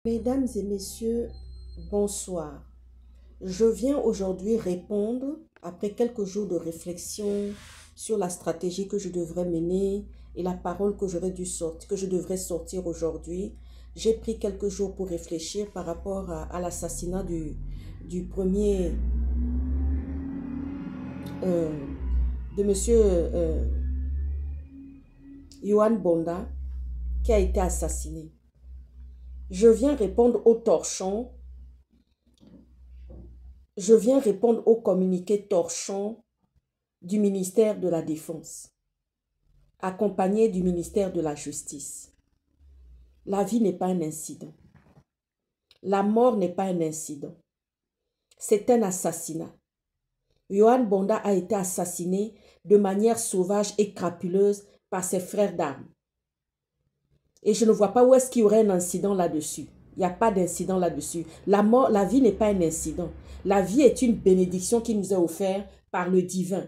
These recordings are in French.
Mesdames et messieurs, bonsoir. Je viens aujourd'hui répondre, après quelques jours de réflexion sur la stratégie que je devrais mener et la parole que je devrais sortir aujourd'hui. J'ai pris quelques jours pour réfléchir par rapport à l'assassinat du premier, de monsieur Yohan Bonda, qui a été assassiné. Je viens répondre au torchon. Je viens répondre au communiqué torchon du ministère de la Défense, accompagné du ministère de la Justice. La vie n'est pas un incident. La mort n'est pas un incident. C'est un assassinat. Yohan Bonda a été assassiné de manière sauvage et crapuleuse par ses frères d'armes. Et je ne vois pas où est-ce qu'il y aurait un incident là-dessus. Il n'y a pas d'incident là-dessus. La vie n'est pas un incident. La vie est une bénédiction qui nous est offerte par le divin.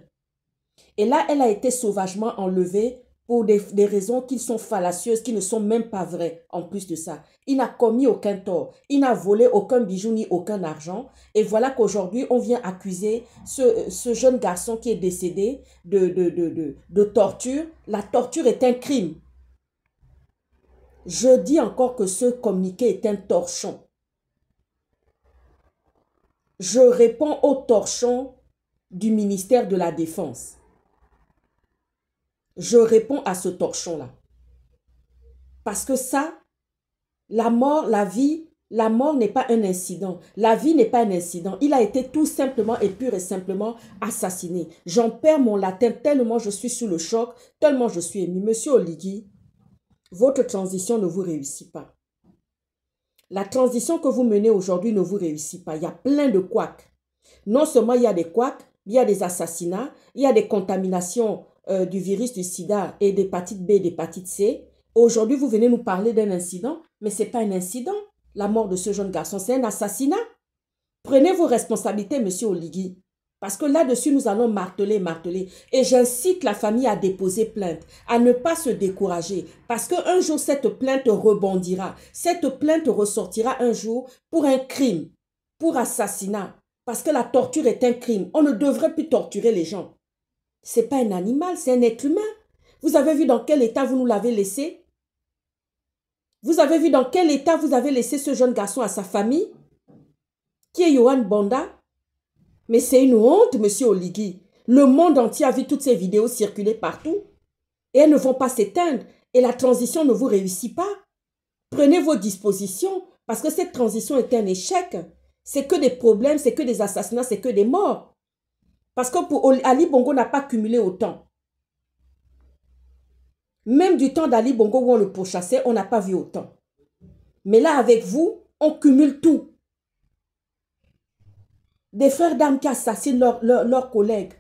Et là, elle a été sauvagement enlevée pour des raisons qui sont fallacieuses, qui ne sont même pas vraies en plus de ça. Il n'a commis aucun tort. Il n'a volé aucun bijou ni aucun argent. Et voilà qu'aujourd'hui, on vient accuser ce jeune garçon qui est décédé de torture. La torture est un crime. Je dis encore que ce communiqué est un torchon. Je réponds au torchon du ministère de la Défense. Je réponds à ce torchon-là. Parce que ça, la mort, la vie, la mort n'est pas un incident. La vie n'est pas un incident. Il a été tout simplement et pur et simplement assassiné. J'en perds mon latin tellement je suis sous le choc, tellement je suis ému. Monsieur Oligui, votre transition ne vous réussit pas. La transition que vous menez aujourd'hui ne vous réussit pas. Il y a plein de couacs. Non seulement il y a des couacs, il y a des assassinats, il y a des contaminations du virus du sida et d'hépatite B et d'hépatite C. Aujourd'hui, vous venez nous parler d'un incident, mais ce n'est pas un incident. La mort de ce jeune garçon, c'est un assassinat. Prenez vos responsabilités, monsieur Oligui. Parce que là-dessus, nous allons marteler. Et j'incite la famille à déposer plainte, à ne pas se décourager. Parce qu'un jour, cette plainte rebondira. Cette plainte ressortira un jour pour un crime, pour assassinat. Parce que la torture est un crime. On ne devrait plus torturer les gens. Ce n'est pas un animal, c'est un être humain. Vous avez vu dans quel état vous nous l'avez laissé? Vous avez vu dans quel état vous avez laissé ce jeune garçon à sa famille? Qui est Yohan Bonda? Mais c'est une honte, monsieur Oligui. Le monde entier a vu toutes ces vidéos circuler partout. Et elles ne vont pas s'éteindre. Et la transition ne vous réussit pas. Prenez vos dispositions, parce que cette transition est un échec. C'est que des problèmes, c'est que des assassinats, c'est que des morts. Parce que pour Ali Bongo n'a pas cumulé autant. Même du temps d'Ali Bongo où on le pourchassait, on n'a pas vu autant. Mais là, avec vous, on cumule tout. Des frères d'armes qui assassinent leurs collègues.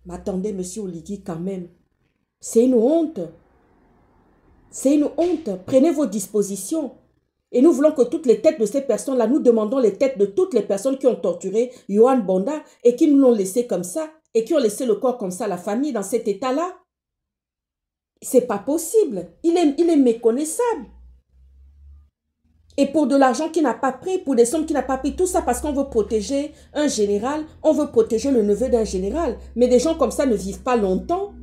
Mais attendez, monsieur Oligui, quand même. C'est une honte. C'est une honte. Prenez vos dispositions. Et nous voulons que toutes les têtes de ces personnes-là, nous demandons les têtes de toutes les personnes qui ont torturé Yohan Bonda et qui nous l'ont laissé comme ça, et qui ont laissé le corps comme ça, la famille, dans cet état-là. C'est pas possible. Il est méconnaissable. Et pour de l'argent qu'il n'a pas pris, pour des sommes qu'il n'a pas pris, tout ça parce qu'on veut protéger un général, on veut protéger le neveu d'un général. Mais des gens comme ça ne vivent pas longtemps.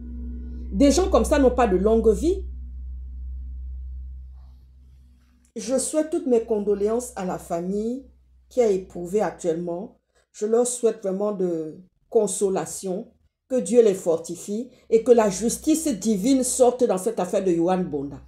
Des gens comme ça n'ont pas de longue vie. Je souhaite toutes mes condoléances à la famille qui a éprouvé actuellement. Je leur souhaite vraiment de consolation, que Dieu les fortifie et que la justice divine sorte dans cette affaire de Yohan Bonda.